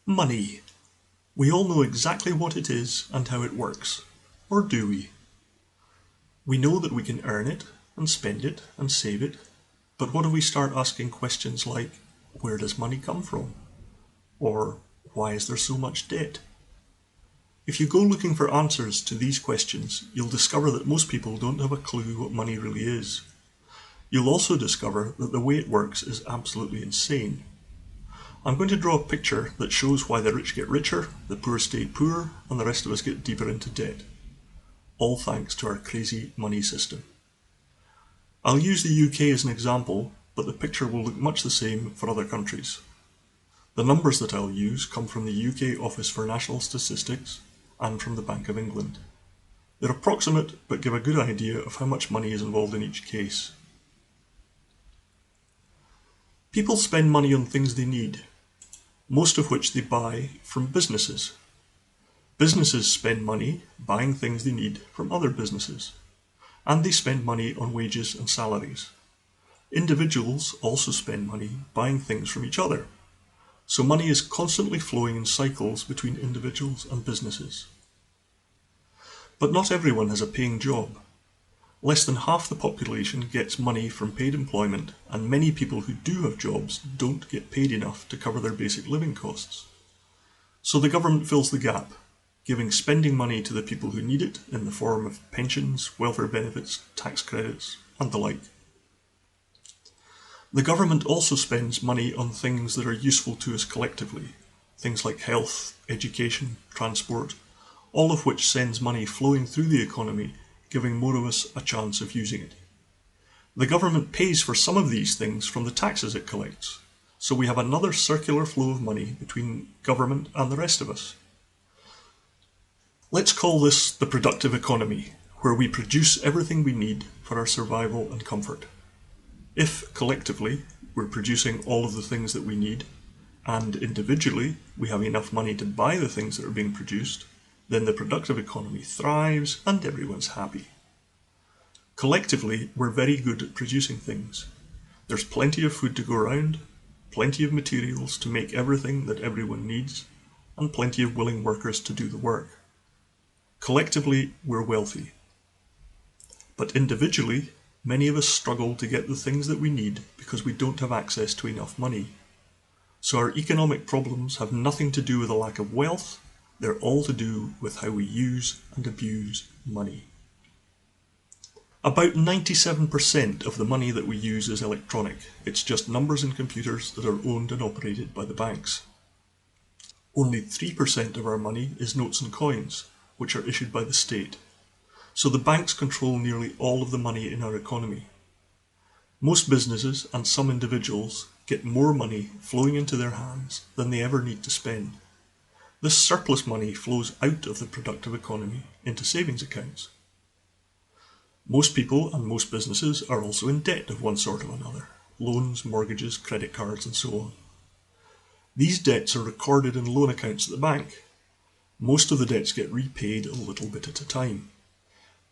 Money. We all know exactly what it is and how it works. Or do we? We know that we can earn it and spend it and save it, but what if we start asking questions like, where does money come from? Or why is there so much debt? If you go looking for answers to these questions, you'll discover that most people don't have a clue what money really is. You'll also discover that the way it works is absolutely insane. I'm going to draw a picture that shows why the rich get richer, the poor stay poor, and the rest of us get deeper into debt. All thanks to our crazy money system. I'll use the UK as an example, but the picture will look much the same for other countries. The numbers that I'll use come from the UK Office for National Statistics and from the Bank of England. They're approximate, but give a good idea of how much money is involved in each case. People spend money on things they need, most of which they buy from businesses. Businesses spend money buying things they need from other businesses, and they spend money on wages and salaries. Individuals also spend money buying things from each other, so money is constantly flowing in cycles between individuals and businesses. But not everyone has a paying job. Less than half the population gets money from paid employment, and many people who do have jobs don't get paid enough to cover their basic living costs. So the government fills the gap, giving spending money to the people who need it in the form of pensions, welfare benefits, tax credits, and the like. The government also spends money on things that are useful to us collectively, things like health, education, transport, all of which sends money flowing through the economy, giving more of us a chance of using it. The government pays for some of these things from the taxes it collects, so we have another circular flow of money between government and the rest of us. Let's call this the productive economy, where we produce everything we need for our survival and comfort. If, collectively, we're producing all of the things that we need, and individually we have enough money to buy the things that are being produced, then the productive economy thrives and everyone's happy. Collectively, we're very good at producing things. There's plenty of food to go around, plenty of materials to make everything that everyone needs, and plenty of willing workers to do the work. Collectively, we're wealthy. But individually, many of us struggle to get the things that we need because we don't have access to enough money. So our economic problems have nothing to do with a lack of wealth, they're all to do with how we use and abuse money. About 97% of the money that we use is electronic. It's just numbers in computers that are owned and operated by the banks. Only 3% of our money is notes and coins, which are issued by the state. So the banks control nearly all of the money in our economy. Most businesses and some individuals get more money flowing into their hands than they ever need to spend. This surplus money flows out of the productive economy into savings accounts. Most people and most businesses are also in debt of one sort or another: loans, mortgages, credit cards, and so on. These debts are recorded in loan accounts at the bank. Most of the debts get repaid a little bit at a time.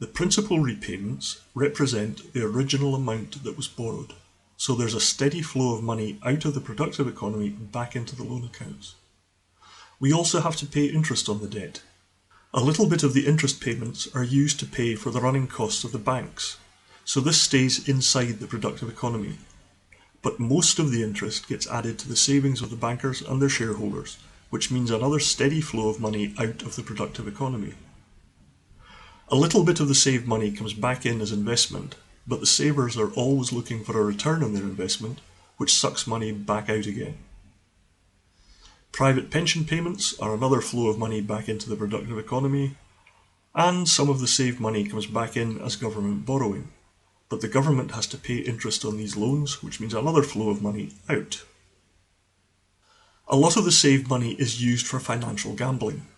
The principal repayments represent the original amount that was borrowed, so there's a steady flow of money out of the productive economy back into the loan accounts. We also have to pay interest on the debt. A little bit of the interest payments are used to pay for the running costs of the banks, so this stays inside the productive economy. But most of the interest gets added to the savings of the bankers and their shareholders, which means another steady flow of money out of the productive economy. A little bit of the saved money comes back in as investment, but the savers are always looking for a return on their investment, which sucks money back out again. Private pension payments are another flow of money back into the productive economy, and some of the saved money comes back in as government borrowing, but the government has to pay interest on these loans, which means another flow of money out. A lot of the saved money is used for financial gambling,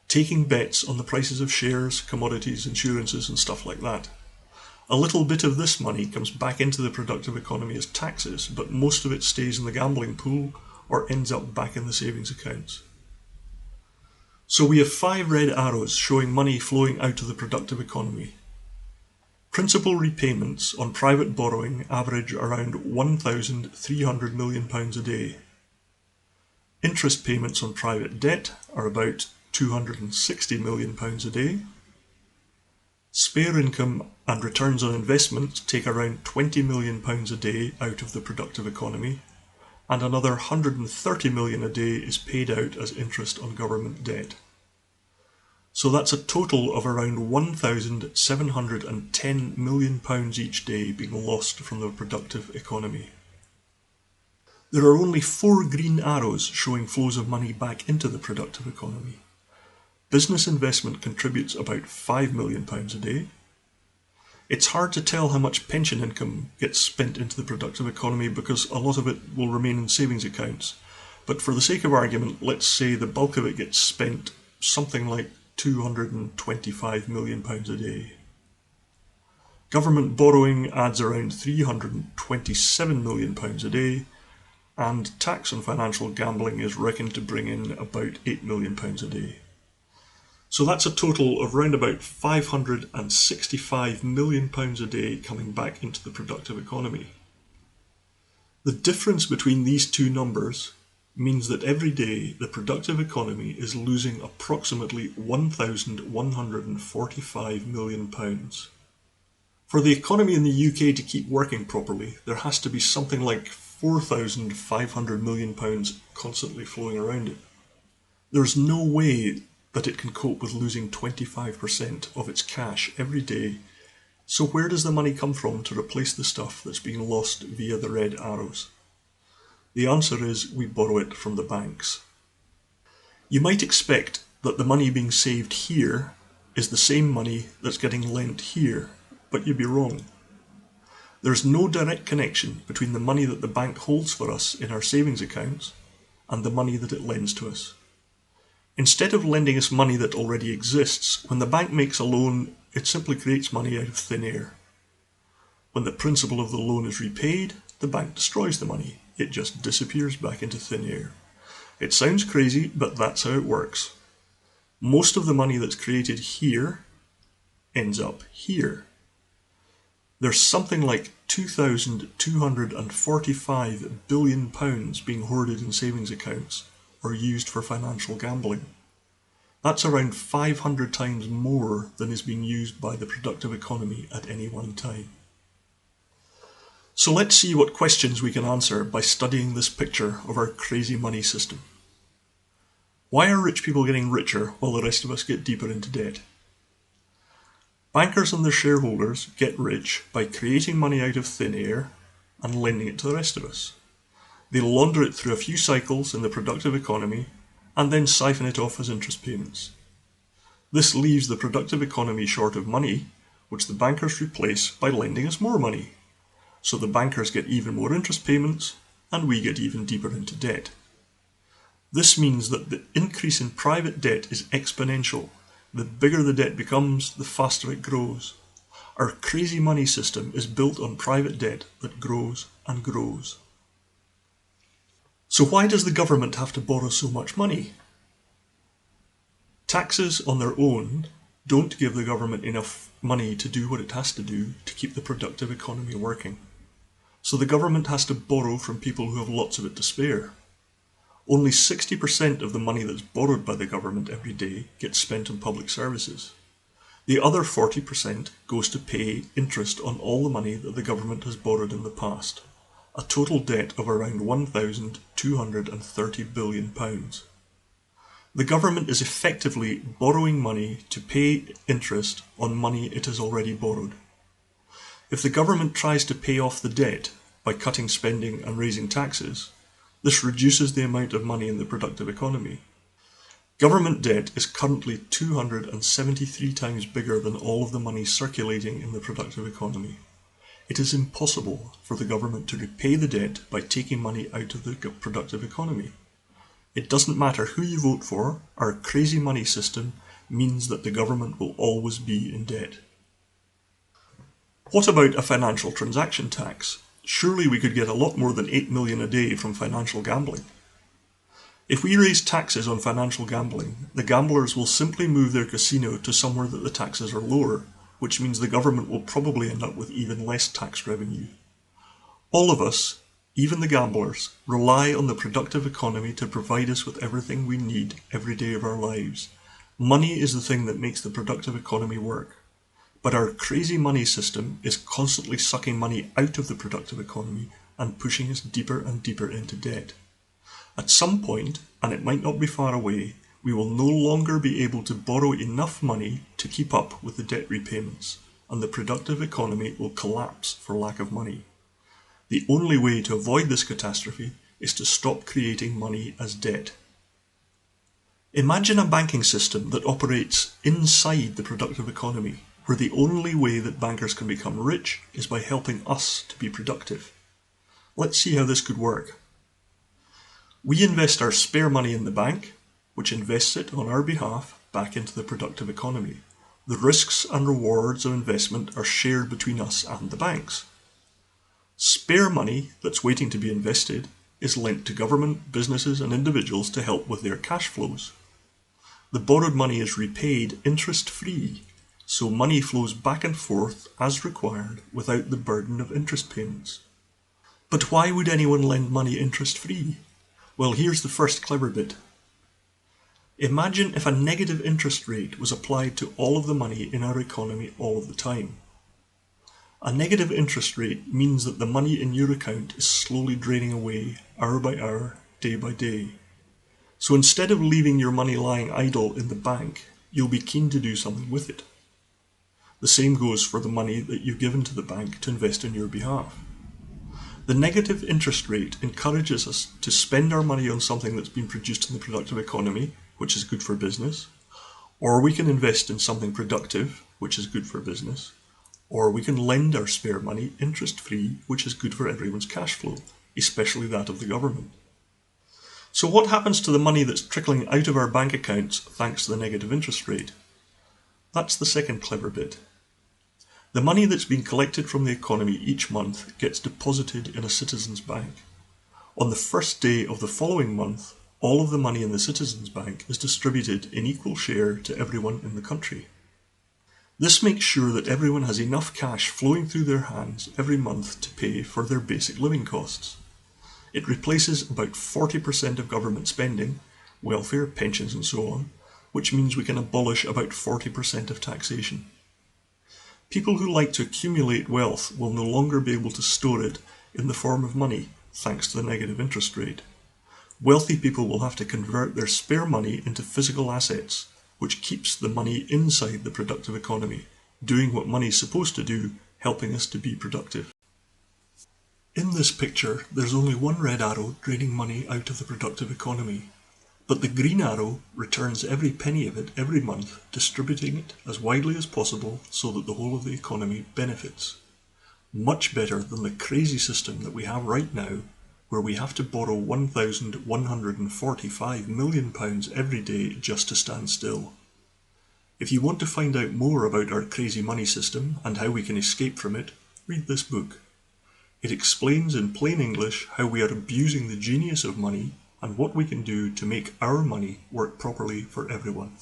taking bets on the prices of shares, commodities, insurances, and stuff like that. A little bit of this money comes back into the productive economy as taxes, but most of it stays in the gambling pool or ends up back in the savings accounts. So we have 5 red arrows showing money flowing out of the productive economy. Principal repayments on private borrowing average around £1,300 million a day. Interest payments on private debt are about £260 million a day. Spare income and returns on investment take around £20 million a day out of the productive economy, and another £130 million a day is paid out as interest on government debt. So that's a total of around £1,710 million each day being lost from the productive economy. There are only 4 green arrows showing flows of money back into the productive economy. Business investment contributes about £5 million a day. It's hard to tell how much pension income gets spent into the productive economy because a lot of it will remain in savings accounts. But for the sake of argument, let's say the bulk of it gets spent something like £225 million a day. Government borrowing adds around £327 million a day, and tax on financial gambling is reckoned to bring in about £8 million a day. So that's a total of round about £565 million a day coming back into the productive economy. The difference between these two numbers means that every day the productive economy is losing approximately £1,145 million. For the economy in the UK to keep working properly, there has to be something like £4,500 million constantly flowing around it. There's no way that it can cope with losing 25% of its cash every day. So where does the money come from to replace the stuff that's being lost via the red arrows? The answer is we borrow it from the banks. You might expect that the money being saved here is the same money that's getting lent here, but you'd be wrong. There's no direct connection between the money that the bank holds for us in our savings accounts and the money that it lends to us. Instead of lending us money that already exists, when the bank makes a loan, it simply creates money out of thin air. When the principal of the loan is repaid, the bank destroys the money. It just disappears back into thin air. It sounds crazy, but that's how it works. Most of the money that's created here ends up here. There's something like £2,245 billion being hoarded in savings accounts or used for financial gambling. That's around 500 times more than is being used by the productive economy at any one time. So let's see what questions we can answer by studying this picture of our crazy money system. Why are rich people getting richer while the rest of us get deeper into debt? Bankers and their shareholders get rich by creating money out of thin air and lending it to the rest of us. They launder it through a few cycles in the productive economy and then siphon it off as interest payments. This leaves the productive economy short of money, which the bankers replace by lending us more money. So the bankers get even more interest payments and we get even deeper into debt. This means that the increase in private debt is exponential. The bigger the debt becomes, the faster it grows. Our crazy money system is built on private debt that grows and grows. So why does the government have to borrow so much money? Taxes on their own don't give the government enough money to do what it has to do to keep the productive economy working. So the government has to borrow from people who have lots of it to spare. Only 60% of the money that's borrowed by the government every day gets spent on public services. The other 40% goes to pay interest on all the money that the government has borrowed in the past, a total debt of around £1,230 billion. The government is effectively borrowing money to pay interest on money it has already borrowed. If the government tries to pay off the debt by cutting spending and raising taxes, this reduces the amount of money in the productive economy. Government debt is currently 273 times bigger than all of the money circulating in the productive economy. It is impossible for the government to repay the debt by taking money out of the productive economy. It doesn't matter who you vote for, our crazy money system means that the government will always be in debt. What about a financial transaction tax? Surely we could get a lot more than £8 million a day from financial gambling. If we raise taxes on financial gambling, the gamblers will simply move their casino to somewhere that the taxes are lower, which means the government will probably end up with even less tax revenue. All of us, even the gamblers, rely on the productive economy to provide us with everything we need every day of our lives. Money is the thing that makes the productive economy work. But our crazy money system is constantly sucking money out of the productive economy and pushing us deeper and deeper into debt. At some point, and it might not be far away, we will no longer be able to borrow enough money to keep up with the debt repayments, and the productive economy will collapse for lack of money. The only way to avoid this catastrophe is to stop creating money as debt. Imagine a banking system that operates inside the productive economy, where the only way that bankers can become rich is by helping us to be productive. Let's see how this could work. We invest our spare money in the bank, which invests it on our behalf back into the productive economy. The risks and rewards of investment are shared between us and the banks. Spare money that's waiting to be invested is lent to government, businesses and individuals to help with their cash flows. The borrowed money is repaid interest-free, so money flows back and forth as required without the burden of interest payments. But why would anyone lend money interest-free? Well, here's the first clever bit. Imagine if a negative interest rate was applied to all of the money in our economy all of the time. A negative interest rate means that the money in your account is slowly draining away, hour by hour, day by day. So instead of leaving your money lying idle in the bank, you'll be keen to do something with it. The same goes for the money that you've given to the bank to invest on your behalf. The negative interest rate encourages us to spend our money on something that's been produced in the productive economy, which is good for business, or we can invest in something productive, which is good for business, or we can lend our spare money interest-free, which is good for everyone's cash flow, especially that of the government. So what happens to the money that's trickling out of our bank accounts thanks to the negative interest rate? That's the second clever bit. The money that's been collected from the economy each month gets deposited in a citizen's bank. On the first day of the following month, all of the money in the citizen's bank is distributed in equal share to everyone in the country. This makes sure that everyone has enough cash flowing through their hands every month to pay for their basic living costs. It replaces about 40% of government spending, welfare, pensions and so on, which means we can abolish about 40% of taxation. People who like to accumulate wealth will no longer be able to store it in the form of money, thanks to the negative interest rate. Wealthy people will have to convert their spare money into physical assets, which keeps the money inside the productive economy, doing what money is supposed to do, helping us to be productive. In this picture, there's only one red arrow draining money out of the productive economy, but the green arrow returns every penny of it every month, distributing it as widely as possible so that the whole of the economy benefits. Much better than the crazy system that we have right now, where we have to borrow £1,145 million every day just to stand still. If you want to find out more about our crazy money system and how we can escape from it, read this book. It explains in plain English how we are abusing the genius of money and what we can do to make our money work properly for everyone.